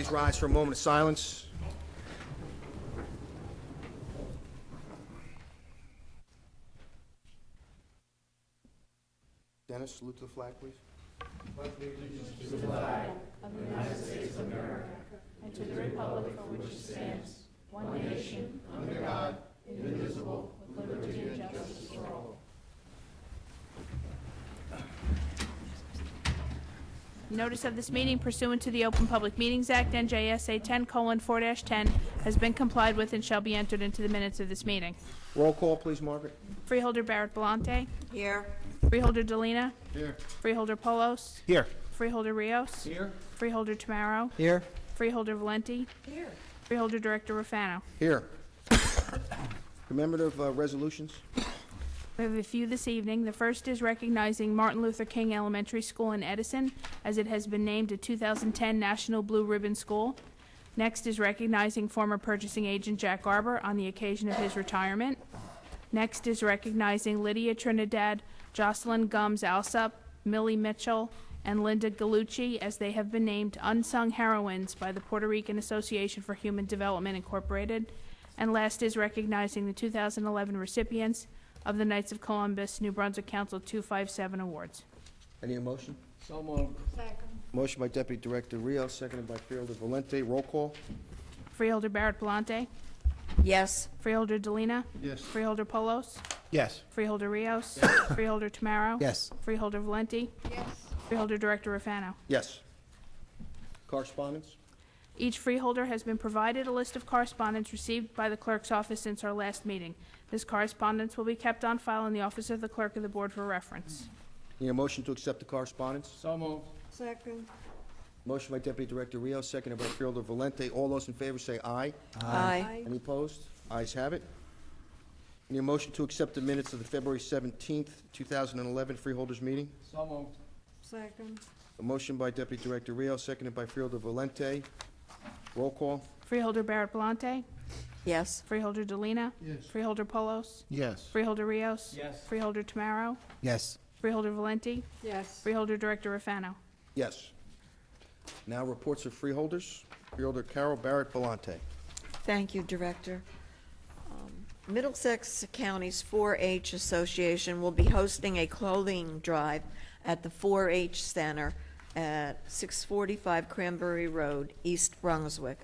please rise for a moment of silence? Dennis, salute to the flag, please. Pledge allegiance to the flag of the United States of America and to the republic for which it stands, one nation, under God, indivisible, with liberty and justice for all. Notice of this meeting pursuant to the Open Public Meetings Act, NJSA 10:4-10, has been complied with and shall be entered into the minutes of this meeting. Roll call, please, Margaret. Freeholder Barrett Belante. Here. Freeholder Delina. Here. Freeholder Polos. Here. Freeholder Rios. Here. Freeholder Tamaro. Here. Freeholder Valenti. Here. Freeholder Director Rafano. Here. Commemorative resolutions. We have a few this evening. The first is recognizing Martin Luther King Elementary School in Edison, as it has been named a 2010 National Blue Ribbon School. Next is recognizing former purchasing agent Jack Garber on the occasion of his retirement. Next is recognizing Lydia Trinidad, Jocelyn Gums Alsop, Millie Mitchell, and Linda Gallucci, as they have been named unsung heroines by the Puerto Rican Association for Human Development, Incorporated. And last is recognizing the 2011 recipients of the Knights of Columbus, New Brunswick Council 257 awards. Any motion? So moved. Second. Motion by Deputy Director Rios, seconded by Freeholder Valente. Roll call. Freeholder Barrett Belante. Yes. Freeholder Delina. Yes. Freeholder Polos. Yes. Freeholder Rios. Freeholder Tamaro. Yes. Freeholder Valenti. Yes. Freeholder Director Rafano. Yes. Correspondence? Each freeholder has been provided a list of correspondence received by the clerk's office since our last meeting. This correspondence will be kept on file in the office of the clerk of the board for reference. Need a motion to accept the correspondence? So moved. Second. Motion by Deputy Director Rios, seconded by Freeholder Valente. All those in favor say aye. Aye. Any opposed? Ayes have it. Need a motion to accept the minutes of the February 17th, 2011 Freeholders meeting? So moved. Second. A motion by Deputy Director Rios, seconded by Freeholder Valente. Roll call. Freeholder Barrett Belante. Yes. Freeholder Delina. Yes. Freeholder Polos. Yes. Freeholder Rios. Yes. Freeholder Tamaro. Yes. Freeholder Valenti. Yes. Freeholder Director Rafano. Yes. Now reports of freeholders. Freeholder Carol Barrett Belante. Thank you, Director. Middlesex County's 4-H Association will be hosting a clothing drive at the 4-H Center at 645 Cranberry Road, East Brunswick.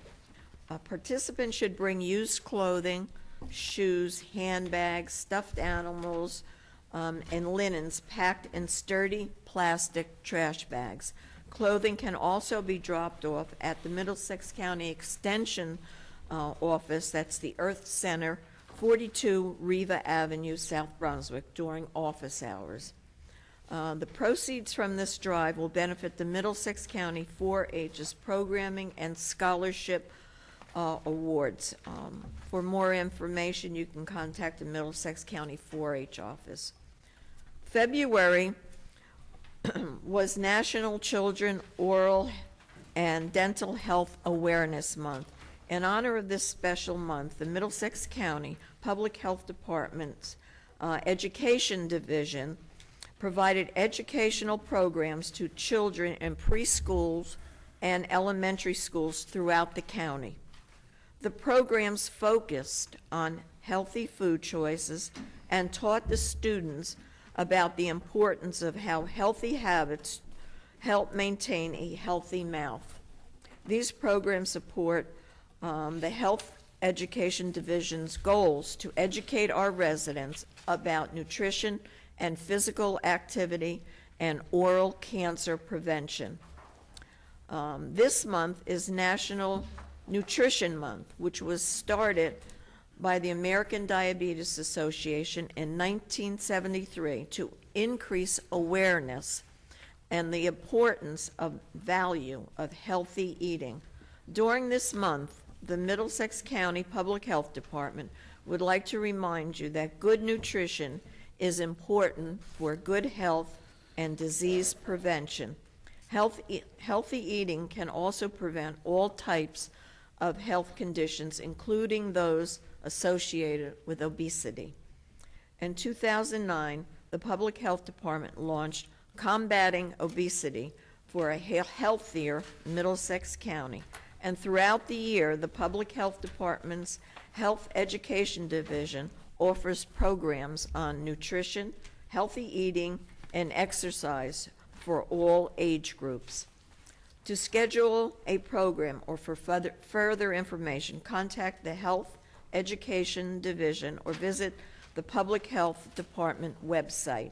Participants should bring used clothing, shoes, handbags, stuffed animals, and linens packed in sturdy plastic trash bags. Clothing can also be dropped off at the Middlesex County Extension office, that's the Earth Center, 42 Riva Avenue, South Brunswick, during office hours. The proceeds from this drive will benefit the Middlesex County 4-H's programming and scholarship awards. For more information, you can contact the Middlesex County 4-H office. February was National Children Oral and Dental Health Awareness Month. In honor of this special month, the Middlesex County Public Health Department's Education Division provided educational programs to children in preschools and elementary schools throughout the county. The programs focused on healthy food choices and taught the students about the importance of how healthy habits help maintain a healthy mouth. These programs support the Health Education Division's goals to educate our residents about nutrition and physical activity and oral cancer prevention. This month is National Nutrition Month, which was started by the American Diabetes Association in 1973 to increase awareness and the importance of value of healthy eating. During this month, the Middlesex County Public Health Department would like to remind you that good nutrition is important for good health and disease prevention. Healthy eating can also prevent all types of health conditions, including those associated with obesity. In 2009, the Public Health Department launched Combating Obesity for a Healthier Middlesex County, And throughout the year, the Public Health Department's Health Education Division offers programs on nutrition, healthy eating, and exercise for all age groups. To schedule a program or for further information, contact the Health Education Division or visit the Public Health Department website.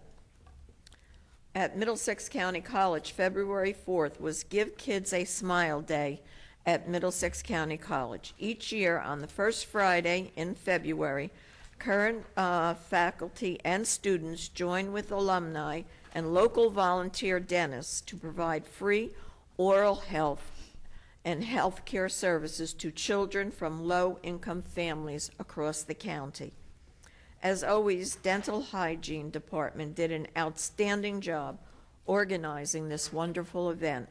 At Middlesex County College, February 4th was Give Kids a Smile Day at Middlesex County College. Each year on the first Friday in February, current faculty and students join with alumni and local volunteer dentists to provide free oral health and health care services to children from low-income families across the county. As always, Dental Hygiene Department did an outstanding job organizing this wonderful event.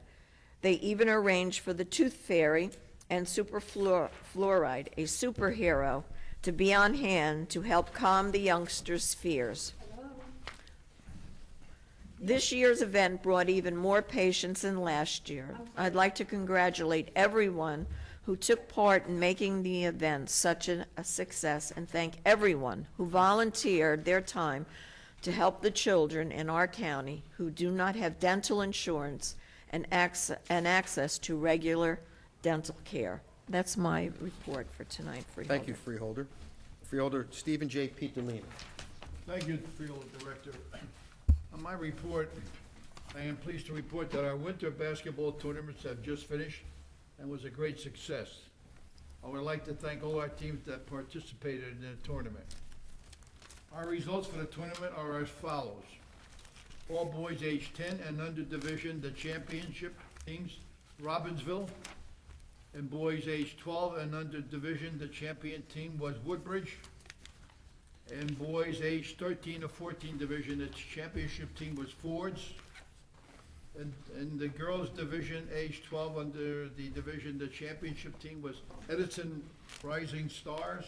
They even arranged for the Tooth Fairy and Superfluoride, a superhero, to be on hand to help calm the youngsters' fears. This year's event brought even more patients than last year. I'd like to congratulate everyone who took part in making the event such a success and thank everyone who volunteered their time to help the children in our county who do not have dental insurance and access to regular dental care. That's my report for tonight, Freeholder. Thank you, Freeholder. Freeholder Stephen J. Peterlini. Thank you, Freeholder Director. On my report, I am pleased to report that our winter basketball tournaments have just finished and was a great success. I would like to thank all our teams that participated in the tournament. Our results for the tournament are as follows. All boys age 10 and under division, the championship teams, Robbinsville. And boys age 12 and under division, the champion team was Woodbridge. And boys age 13 to 14 division, the championship team was Fords. And in the girls division, age 12 under the division, the championship team was Edison Rising Stars.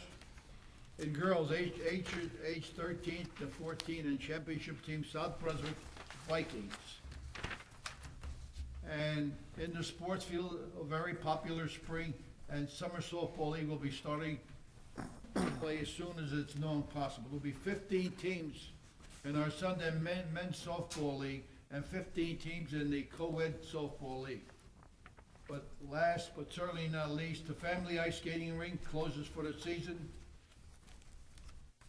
In girls, age 13 to 14, and championship team South Brunswick Vikings. And in the sports field, a very popular spring and summer softball league will be starting to play as soon as it's known possible. There will be 15 teams in our Sunday men's softball league and 15 teams in the co-ed softball league. But last but certainly not least, the family ice skating rink closes for the season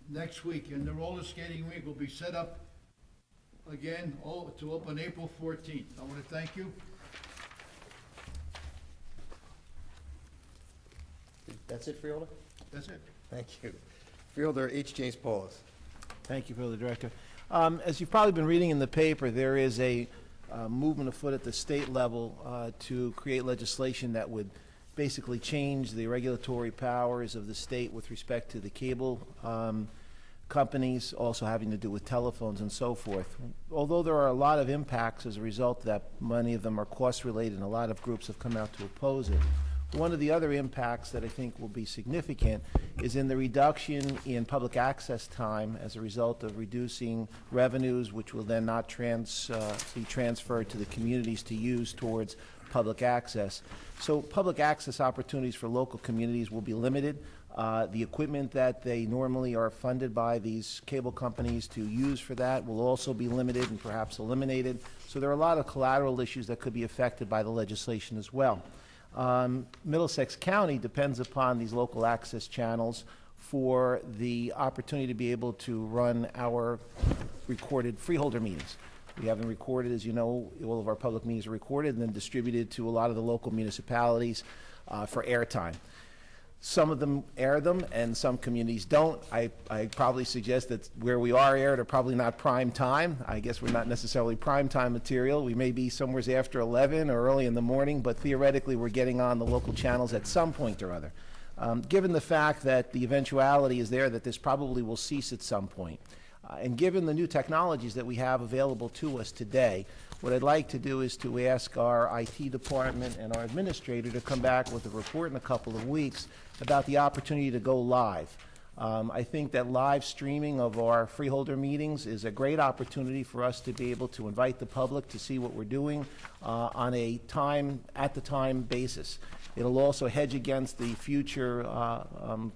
next week, and the roller skating rink will be set up again to open April 14th. I want to thank you. That's it, Freeholder? That's it. Thank you. Freeholder H. James Pauls. Thank you, Freeholder Director. As you've probably been reading in the paper, there is a movement afoot at the state level to create legislation that would basically change the regulatory powers of the state with respect to the cable companies, also having to do with telephones and so forth. Although there are a lot of impacts as a result of that, many of them are cost-related, and a lot of groups have come out to oppose it. One of the other impacts that I think will be significant is in the reduction in public access time as a result of reducing revenues, which will then not be transferred to the communities to use towards public access. So public access opportunities for local communities will be limited. The equipment that they normally are funded by these cable companies to use for that will also be limited and perhaps eliminated. So there are a lot of collateral issues that could be affected by the legislation as well. Middlesex County depends upon these local access channels for the opportunity to be able to run our recorded freeholder meetings. We have them recorded, as you know, all of our public meetings are recorded and then distributed to a lot of the local municipalities for airtime. Some of them air them and some communities don't. I probably suggest that where we are aired are probably not prime time. I guess we're not necessarily prime time material. We may be somewhere after 11 or early in the morning, but theoretically we're getting on the local channels at some point or other. Given the fact that the eventuality is there that this probably will cease at some point, and given the new technologies that we have available to us today, what I'd like to do is to ask our IT department and our administrator to come back with a report in a couple of weeks about the opportunity to go live. I think that live streaming of our freeholder meetings is a great opportunity for us to be able to invite the public to see what we're doing on a time-at-the-time basis. It'll also hedge against the future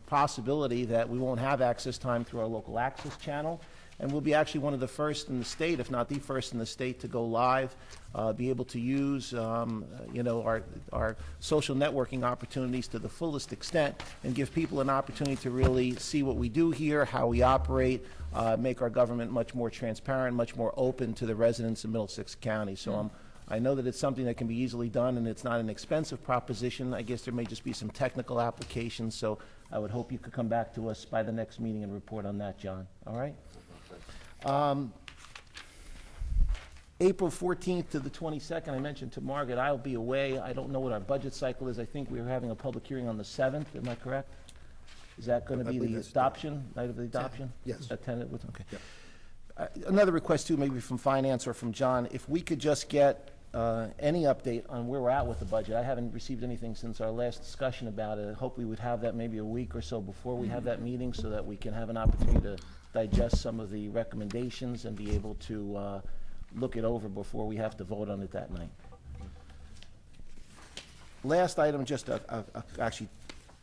possibility that we won't have access time through our local access channel. And we'll be actually one of the first in the state, if not the first in the state, to go live, be able to use our social networking opportunities to the fullest extent and give people an opportunity to really see what we do here, how we operate, make our government much more transparent, much more open to the residents of Middlesex County. So I know that it's something that can be easily done, and it's not an expensive proposition. I guess there may just be some technical applications, so I would hope you could come back to us by the next meeting and report on that, John. All right? April 14th to the 22nd, I mentioned to Margaret, I'll be away. I don't know what our budget cycle is. I think we're having a public hearing on the 7th. Am I correct? Is that going to I be believe the that's adoption, night of the adoption? Yes. Attended with, okay. Yep. Another request too, maybe from finance or from John, if we could just get any update on where we're at with the budget. I haven't received anything since our last discussion about it. I hope we would have that maybe a week or so before we have that meeting so that we can have an opportunity to digest some of the recommendations and be able to look it over before we have to vote on it that night. Last item, just actually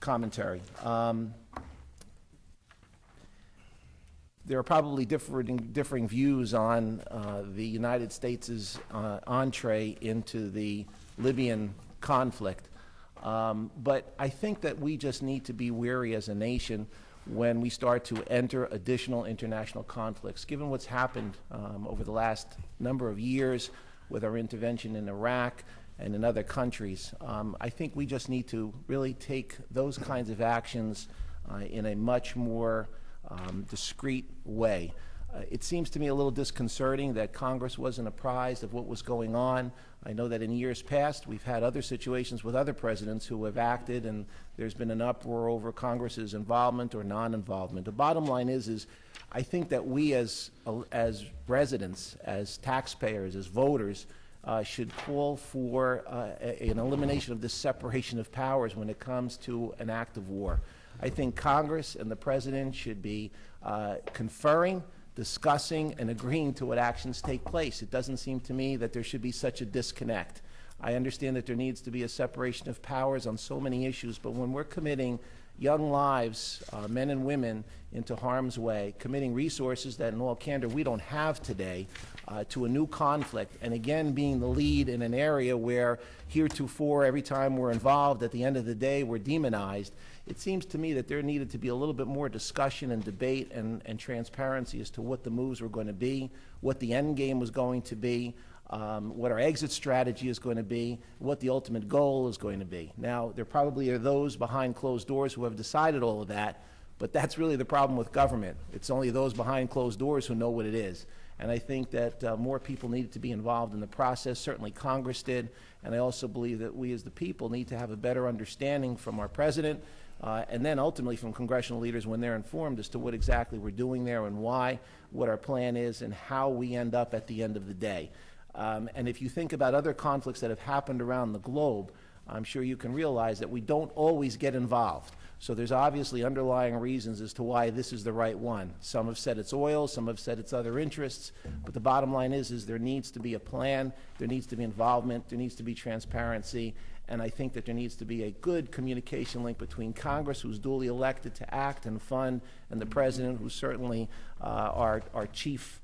commentary. There are probably differing views on the United States' entree into the Libyan conflict. But I think that we just need to be wary as a nation when we start to enter additional international conflicts. Given what's happened over the last number of years with our intervention in Iraq and in other countries, I think we just need to really take those kinds of actions in a much more discreet way. It seems to me a little disconcerting that Congress wasn't apprised of what was going on. I know that in years past we've had other situations with other presidents who have acted and there's been an uproar over Congress's involvement or non-involvement. The bottom line is I think that we as residents, as taxpayers, as voters, should call for an elimination of this separation of powers when it comes to an act of war. I think Congress and the President should be conferring, discussing, and agreeing to what actions take place. It doesn't seem to me that there should be such a disconnect. I understand that there needs to be a separation of powers on so many issues, but when we're committing young lives, men and women, into harm's way, committing resources that in all candor we don't have today to a new conflict, and again being the lead in an area where heretofore every time we're involved at the end of the day we're demonized, it seems to me that there needed to be a little bit more discussion and debate and transparency as to what the moves were going to be, what the end game was going to be, what our exit strategy is going to be, what the ultimate goal is going to be. Now, there probably are those behind closed doors who have decided all of that, but that's really the problem with government. It's only those behind closed doors who know what it is. And I think that more people needed to be involved in the process. Certainly Congress did. And I also believe that we as the people need to have a better understanding from our president and then ultimately from congressional leaders when they're informed as to what exactly we're doing there and why, what our plan is, and how we end up at the end of the day. And if you think about other conflicts that have happened around the globe, I'm sure you can realize that we don't always get involved. So there's obviously underlying reasons as to why this is the right one. Some have said it's oil, some have said it's other interests, but the bottom line is there needs to be a plan, there needs to be involvement, there needs to be transparency, and I think that there needs to be a good communication link between Congress, who's duly elected to act and fund, and the President, who's certainly our chief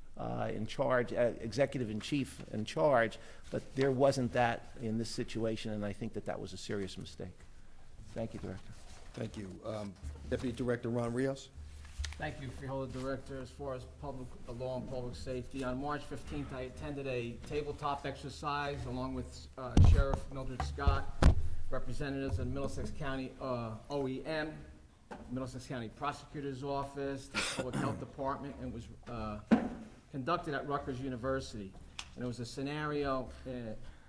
in charge, executive-in-chief in charge, but there wasn't that in this situation, and I think that that was a serious mistake. Thank you, Director. Thank you. Deputy Director Ron Rios. Thank you, Freeholder Director. As far as public law and public safety, on March 15th, I attended a tabletop exercise along with Sheriff Mildred Scott, representatives of Middlesex County OEM, Middlesex County Prosecutor's Office, the Public Health Department, and was conducted at Rutgers University. And it was a scenario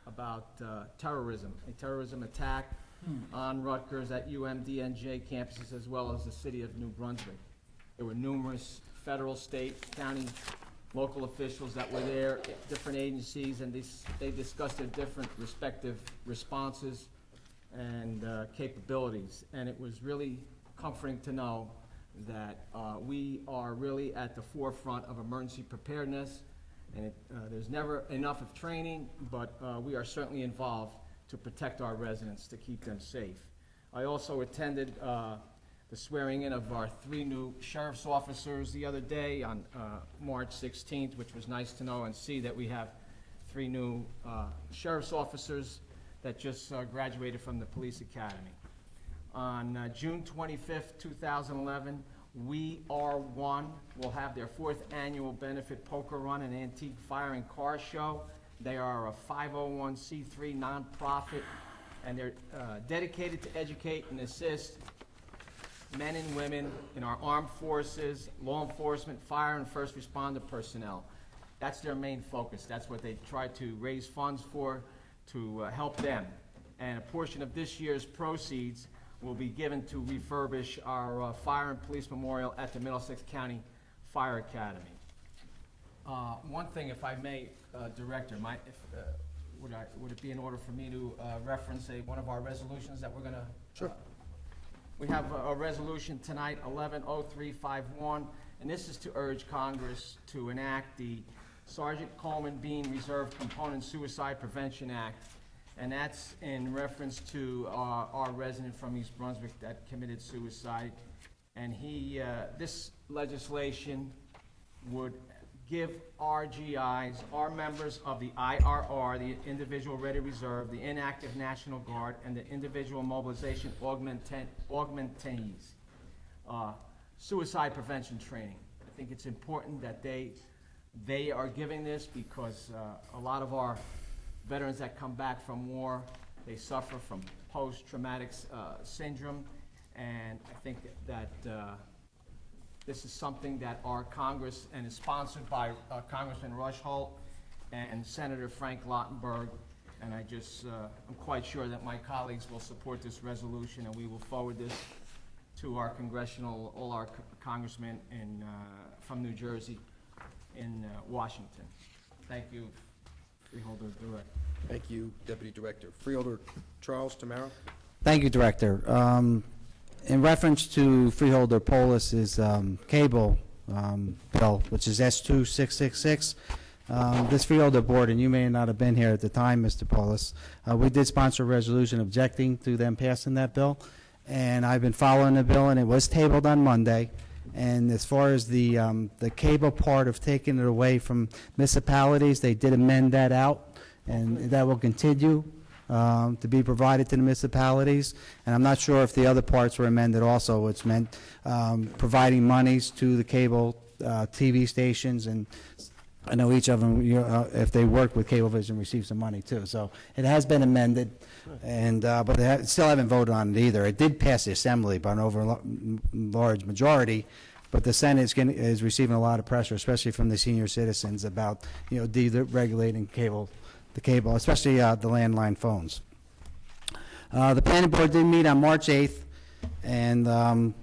about terrorism, a terrorism attack on Rutgers at UMDNJ campuses as well as the city of New Brunswick. There were numerous federal, state, county, local officials that were there, different agencies, and they discussed their different respective responses and capabilities. And it was really comforting to know that we are really at the forefront of emergency preparedness. And there's never enough of training, but we are certainly involved to protect our residents, to keep them safe. I also attended the swearing in of our 3 new sheriff's officers the other day on March 16th, which was nice to know and see that we have 3 new sheriff's officers that just graduated from the police academy. On June 25th, 2011, We Are One will have their 4th annual benefit poker run and antique fire and car show. They are a 501c3 nonprofit, and they're dedicated to educate and assist men and women in our armed forces, law enforcement, fire and first responder personnel. That's their main focus. That's what they try to raise funds for, to help them. And a portion of this year's proceeds will be given to refurbish our fire and police memorial at the Middlesex County Fire Academy. One thing, if I may, Director, would it be in order for me to reference one of our resolutions that we're going to? Sure. We have a resolution tonight, 110351, and this is to urge Congress to enact the Sergeant Coleman Bean Reserve Component Suicide Prevention Act, and that's in reference to our resident from East Brunswick that committed suicide. And this legislation would give our GIs, our members of the IRR, the Individual Ready Reserve, the Inactive National Guard, and the Individual Mobilization Augmentees, suicide prevention training. I think it's important that they are giving this because a lot of our veterans that come back from war, they suffer from post-traumatic syndrome, and I think that this is something that our Congress, and is sponsored by Congressman Rush Holt and Senator Frank Lautenberg, and I'm quite sure that my colleagues will support this resolution, and we will forward this to our all our congressmen from New Jersey in Washington. Thank you, Freeholder Director. Thank you, Deputy Director. Freeholder Charles Tamaro. Thank you, Director. In reference to Freeholder Polis's cable bill, which is S2666, this Freeholder Board, and you may not have been here at the time, Mr. Polis, we did sponsor a resolution objecting to them passing that bill, and I've been following the bill, and it was tabled on Monday. And as far as the cable part of taking it away from municipalities, they did amend that out, and that will continue to be provided to the municipalities. And I'm not sure if the other parts were amended also, which meant providing monies to the cable TV stations, and I know each of them, if they work with Cablevision, receive some money too. So it has been amended, and but they still haven't voted on it either. It did pass the Assembly by an large majority, but the Senate is receiving a lot of pressure, especially from the senior citizens, about deregulating the cable, especially the landline phones. The Planning Board did meet on March 8th, and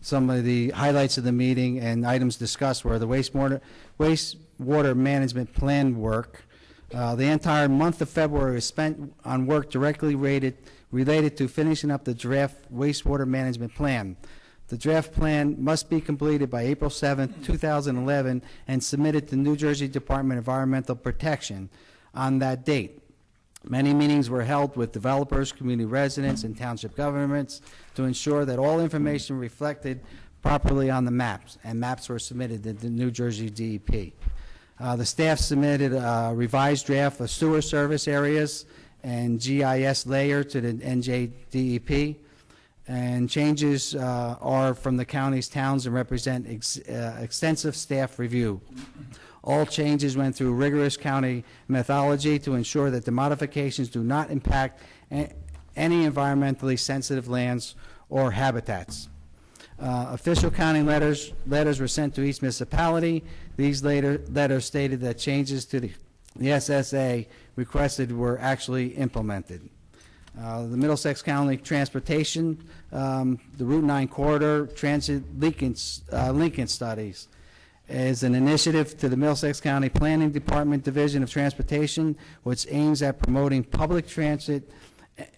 some of the highlights of the meeting and items discussed were the wastewater management plan work. The entire month of February was spent on work directly related to finishing up the draft wastewater management plan. The draft plan must be completed by April 7th, 2011, and submitted to New Jersey Department of Environmental Protection on that date. Many meetings were held with developers, community residents, and township governments to ensure that all information reflected properly on the maps, and maps were submitted to the New Jersey DEP. The staff submitted a revised draft of sewer service areas and GIS layer to the NJDEP, and changes are from the county's towns and represent extensive staff review. All changes went through rigorous county methodology to ensure that the modifications do not impact any environmentally sensitive lands or habitats. Official county letters were sent to each municipality. These letters stated that changes to the SSA requested were actually implemented. The Middlesex County Transportation, the Route 9 Corridor Transit Lincoln Studies is an initiative to the Middlesex County Planning Department Division of Transportation, which aims at promoting public transit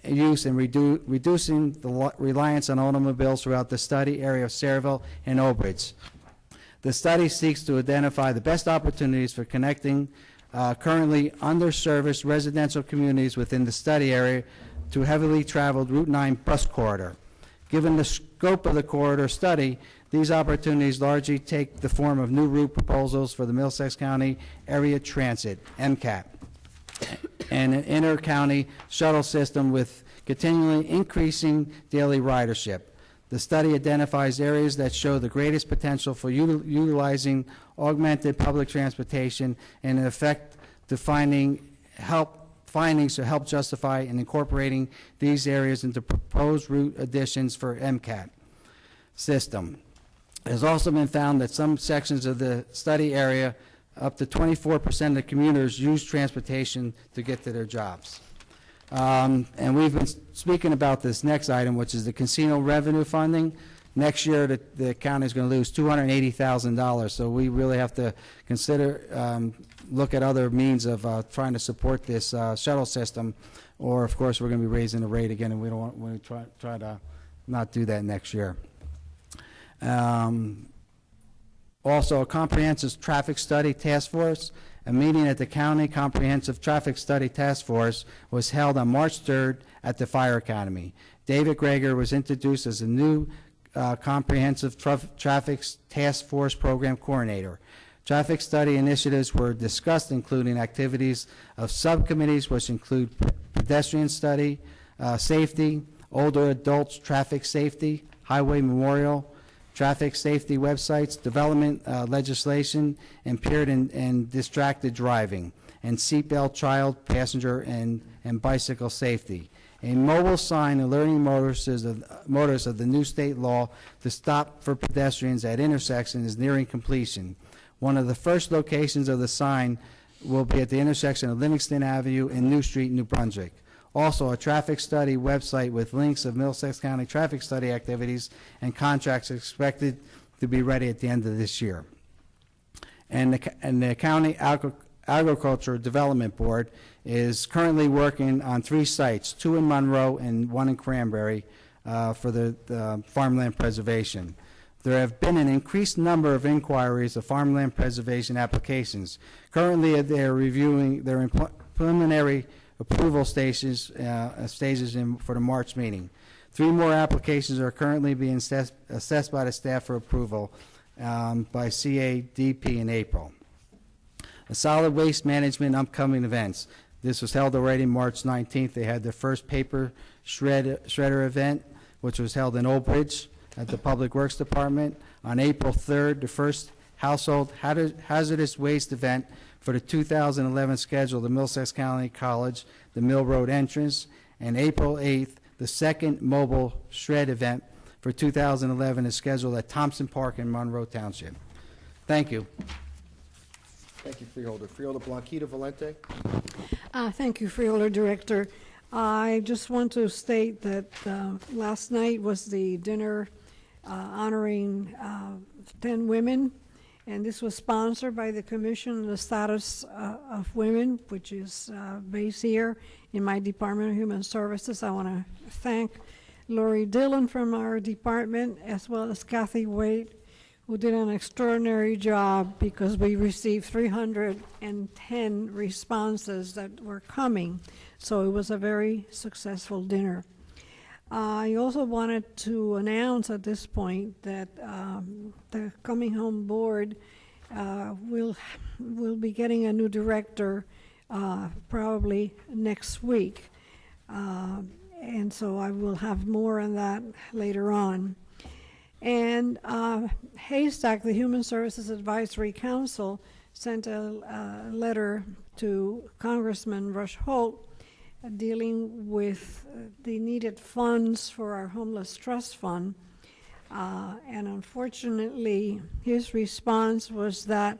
use and reducing the reliance on automobiles throughout the study area of Sayreville and Old Bridge. The study seeks to identify the best opportunities for connecting currently underserviced residential communities within the study area to heavily traveled Route 9 bus corridor. Given the scope of the corridor study, these opportunities largely take the form of new route proposals for the Middlesex County Area Transit, MCAT, and an inter-county shuttle system with continually increasing daily ridership. The study identifies areas that show the greatest potential for utilizing augmented public transportation and in effect to findings to help justify and incorporating these areas into proposed route additions for MCAT system. It has also been found that some sections of the study area, up to 24% of commuters use transportation to get to their jobs. And we've been speaking about this next item, which is the casino revenue funding. Next year, the county is going to lose $280,000, so we really have to consider, look at other means of trying to support this shuttle system, or of course, we're going to be raising the rate again, and we don't want to try to not do that next year. Also, a comprehensive traffic study task force. A meeting at the County Comprehensive Traffic Study Task Force was held on March 3rd at the Fire Academy. David Greger was introduced as the new Comprehensive Traffic Task Force Program Coordinator. Traffic study initiatives were discussed, including activities of subcommittees, which include pedestrian study, safety, older adults traffic safety, highway memorial, traffic safety websites, development legislation, impaired and distracted driving, and seatbelt child, passenger, and bicycle safety. A mobile sign alerting motorists of the new state law to stop for pedestrians at intersections is nearing completion. One of the first locations of the sign will be at the intersection of Livingston Avenue and New Street, New Brunswick. Also, a traffic study website with links of Middlesex County traffic study activities and contracts expected to be ready at the end of this year. And the County Agriculture Development Board is currently working on 3 sites, 2 in Monroe and 1 in Cranberry, for the farmland preservation. There have been an increased number of inquiries of farmland preservation applications. Currently, they're reviewing their preliminary approval stages for the March meeting. 3 more applications are currently being assessed by the staff for approval by CADP in April. The solid waste management upcoming events. This was held already March 19th. They had their first paper shredder event, which was held in Old Bridge at the Public Works Department. On April 3rd, the first household hazardous waste event for the 2011 schedule of the Middlesex County College, the Mill Road entrance, and April 8th, the second mobile shred event for 2011 is scheduled at Thompson Park in Monroe Township. Thank you. Thank you, Freeholder. Freeholder Blanquita Valente. Thank you, Freeholder Director. I just want to state that last night was the dinner honoring 10 women, and this was sponsored by the Commission on the Status of Women, which is based here in my Department of Human Services. I want to thank Lori Dillon from our department, as well as Kathy Wade, who did an extraordinary job, because we received 310 responses that were coming. So it was a very successful dinner. I also wanted to announce at this point that the Coming Home Board will be getting a new director probably next week. And so I will have more on that later on. And Haystack, the Human Services Advisory Council, sent a letter to Congressman Rush Holt dealing with the needed funds for our Homeless Trust Fund. And unfortunately, his response was that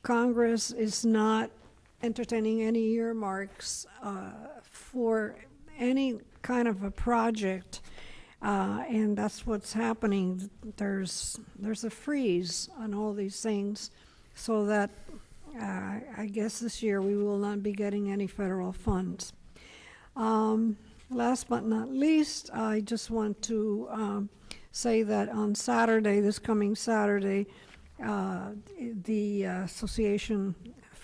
Congress is not entertaining any earmarks for any kind of a project. And that's what's happening. There's a freeze on all these things, so that I guess this year we will not be getting any federal funds. Last but not least, I just want to say that on Saturday, this coming Saturday, the Association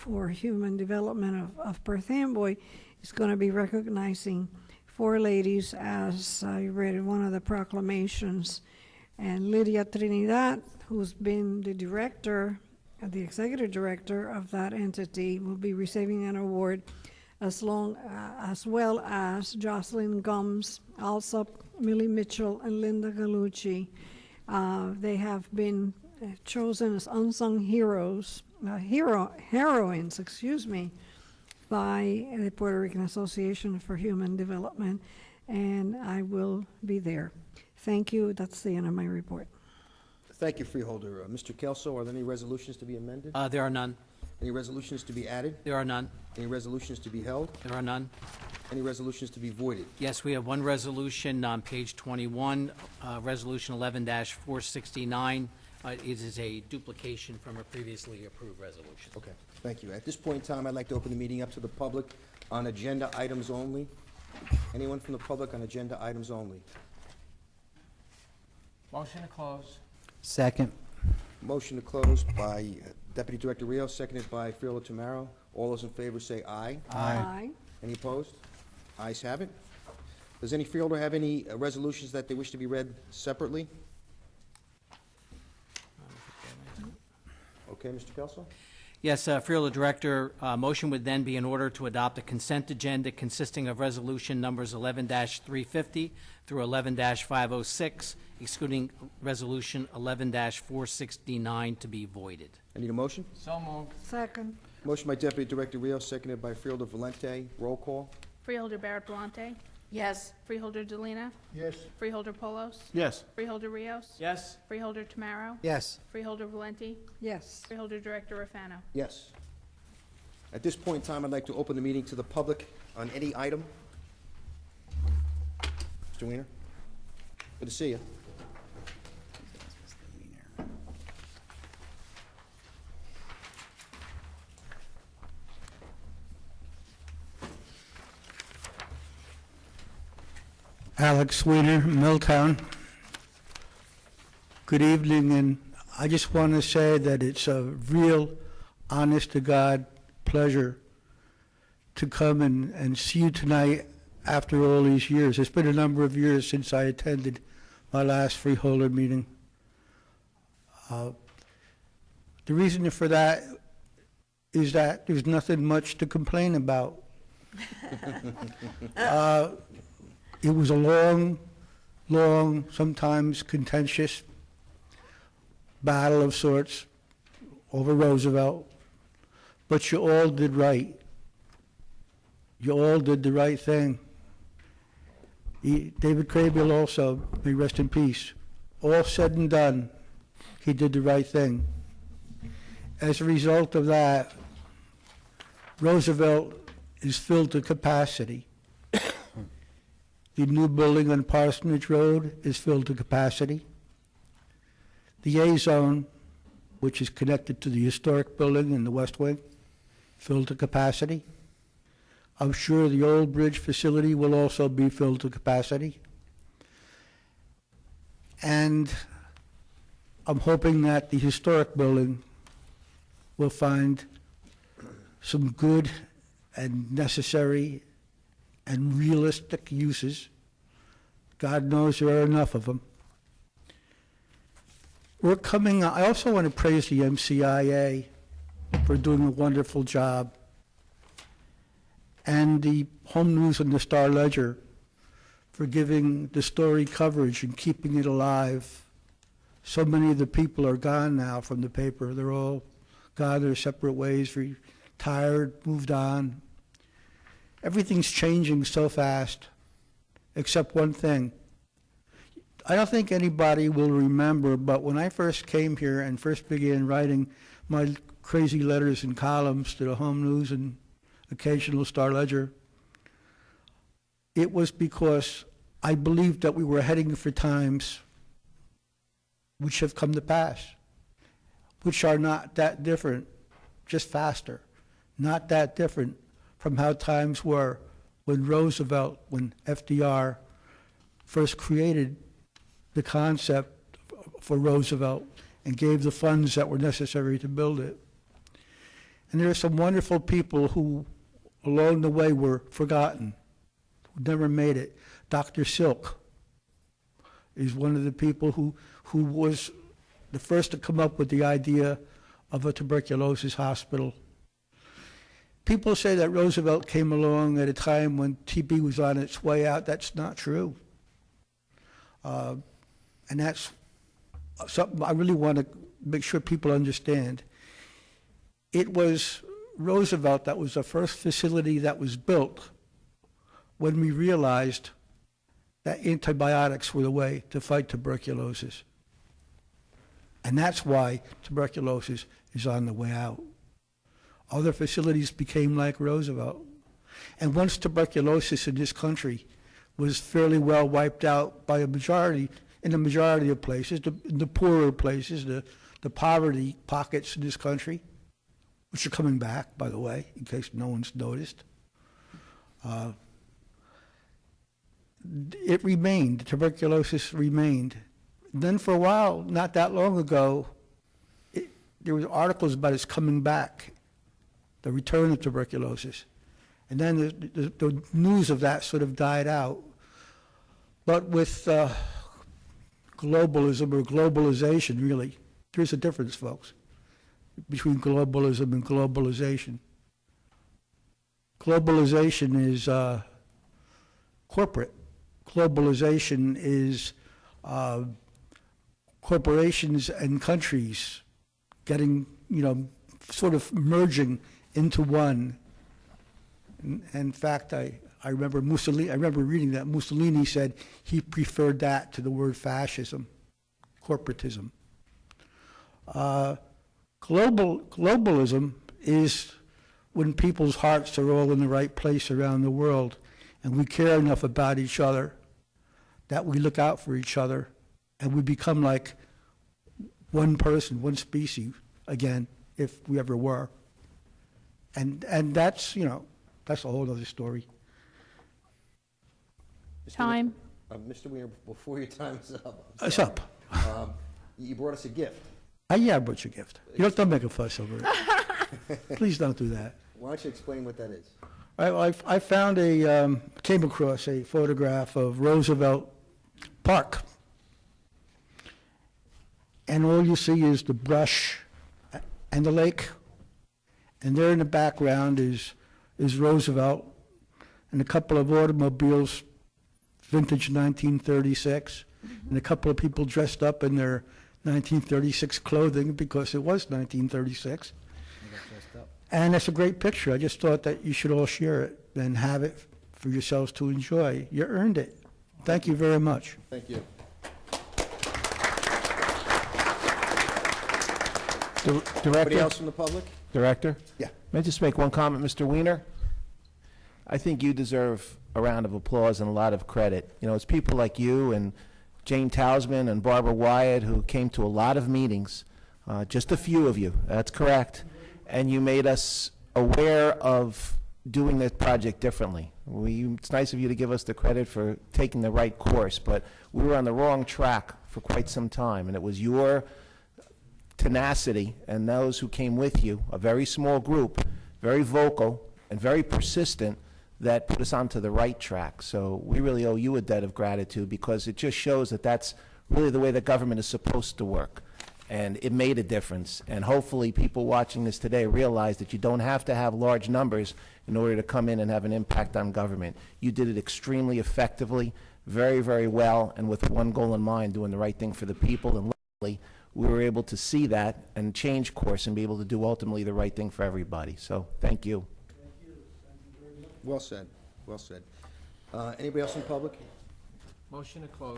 for Human Development of Perth Amboy is going to be recognizing 4 ladies, as I read in one of the proclamations. And Lydia Trinidad, who's been the director, the executive director of that entity, will be receiving an award, as well as Jocelyn Gums, Alsop, Millie Mitchell, and Linda Gallucci. They have been chosen as unsung heroines, by the Puerto Rican Association for Human Development, and I will be there. Thank you. That's the end of my report. Thank you, Freeholder. Mr. Kelso, are there any resolutions to be amended? There are none. Any resolutions to be added? There are none. Any resolutions to be held? There are none. Any resolutions to be voided? Yes, we have one resolution on page 21, Resolution 11-469. It is a duplication from a previously approved resolution. Okay, thank you. At this point in time, I'd like to open the meeting up to the public on agenda items only. Anyone from the public on agenda items only? Motion to close. Second. Motion to close by Deputy Director Rios, seconded by Freeholder Tamaro. All those in favor say aye. Aye. Any opposed? Ayes have it. Does any freeholder have any resolutions that they wish to be read separately? Okay, Mr. Kelso? Yes, Freeholder Director, motion would then be in order to adopt a consent agenda consisting of resolution numbers 11-350 through 11-506, excluding resolution 11-469 to be voided. I need a motion. So moved. Second. Motion by Deputy Director Rios, seconded by Freeholder Valente. Roll call. Freeholder Barrett Palante. Yes. Freeholder Delina. Yes. Freeholder Polos. Yes. Freeholder Rios. Yes. Freeholder Tamaro. Yes. Freeholder Valenti. Yes. Freeholder Director Rafano. Yes. At this point in time, I'd like to open the meeting to the public on any item. Mr. Weiner? Good to see you. Alex Weiner, Milltown. Good evening, and I just want to say that it's a real, honest-to-God pleasure to come and see you tonight after all these years. It's been a number of years since I attended my last Freeholder meeting. The reason for that is that there's nothing much to complain about. It was a long, sometimes contentious battle of sorts over Roosevelt, but you all did right. You all did the right thing. David Craybill also, may rest in peace. All said and done, he did the right thing. As a result of that, Roosevelt is filled to capacity. The new building on Parsonage Road is filled to capacity. The A-zone, which is connected to the historic building in the West Wing, filled to capacity. I'm sure the old bridge facility will also be filled to capacity. And I'm hoping that the historic building will find some good and necessary and realistic uses. God knows there are enough of them. I also want to praise the MCIA for doing a wonderful job, and the Home News and the Star Ledger for giving the story coverage and keeping it alive. So many of the people are gone now from the paper. They're all gone their separate ways, retired, moved on. Everything's changing so fast, except one thing. I don't think anybody will remember, but when I first came here and first began writing my crazy letters and columns to the Home News and occasional Star Ledger, it was because I believed that we were heading for times which have come to pass, which are not that different, just faster, not that different from how times were when Roosevelt, when FDR first created the concept for Roosevelt and gave the funds that were necessary to build it. And there are some wonderful people who, along the way, were forgotten, who never made it. Dr. Silk is one of the people who was the first to come up with the idea of a tuberculosis hospital. People say that Roosevelt came along at a time when TB was on its way out. That's not true. And that's something I really want to make sure people understand. It was Roosevelt that was the first facility that was built when we realized that antibiotics were the way to fight tuberculosis. And that's why tuberculosis is on the way out. Other facilities became like Roosevelt. And once tuberculosis in this country was fairly well wiped out by a majority, in the majority of places, the poorer places, the poverty pockets in this country, which are coming back, by the way, in case no one's noticed. It remained, tuberculosis remained. Then for a while, not that long ago, there were articles about its coming back, the return of tuberculosis. And then the news of that sort of died out. But with globalism or globalization, really, there's a difference, folks, between globalism and globalization. Globalization is corporate. Globalization is corporations and countries getting, sort of merging into one. In fact, I remember Mussolini. I remember reading that Mussolini said he preferred that to the word fascism, corporatism. Globalism is when people's hearts are all in the right place around the world, and we care enough about each other that we look out for each other, and we become like one person, one species again, if we ever were. And that's, that's a whole other story. Time. Mr. Weiner, before your time is up. It's up. You brought us a gift. Yeah, I brought you a gift. You don't make a fuss over it. Please don't do that. Why don't you explain what that is? I found came across a photograph of Roosevelt Park. And all you see is the brush and the lake. And there in the background is Roosevelt and a couple of automobiles, vintage 1936, and a couple of people dressed up in their 1936 clothing because it was 1936. And it's a great picture. I just thought that you should all share it and have it for yourselves to enjoy. You earned it. Thank you very much. Thank you. Anybody Director? else from the public? Director? Yeah. May I just make one comment, Mr. Weiner? I think you deserve a round of applause and a lot of credit. It's people like you and Jane Tausman and Barbara Wyatt who came to a lot of meetings, just a few of you, that's correct, and you made us aware of doing this project differently. It's nice of you to give us the credit for taking the right course, but we were on the wrong track for quite some time, and it was your tenacity and those who came with you, a very small group, very vocal and very persistent, that put us onto the right track. So we really owe you a debt of gratitude because it just shows that that's really the way that government is supposed to work. And it made a difference. And hopefully people watching this today realize that you don't have to have large numbers in order to come in and have an impact on government. You did it extremely effectively, very, very well, and with one goal in mind, doing the right thing for the people. And luckily, we were able to see that and change course and be able to do ultimately the right thing for everybody. So thank you. Well said. Well said. Anybody else in public? Motion to close.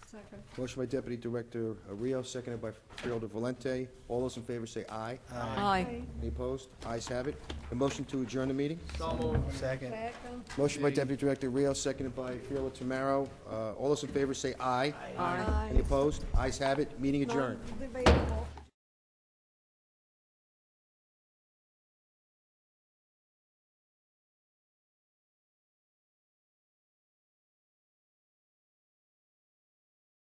Second. Motion by Deputy Director Rio, seconded by Freeholder Valente. All those in favor say aye. Aye. Any opposed? Ayes have it. A motion to adjourn the meeting. So moved. Second. Second. Motion by Deputy Director Rio, seconded by Freeholder Tamaro. All those in favor say aye. Aye. Any opposed? Ayes have it. Meeting adjourned. Non-debatable.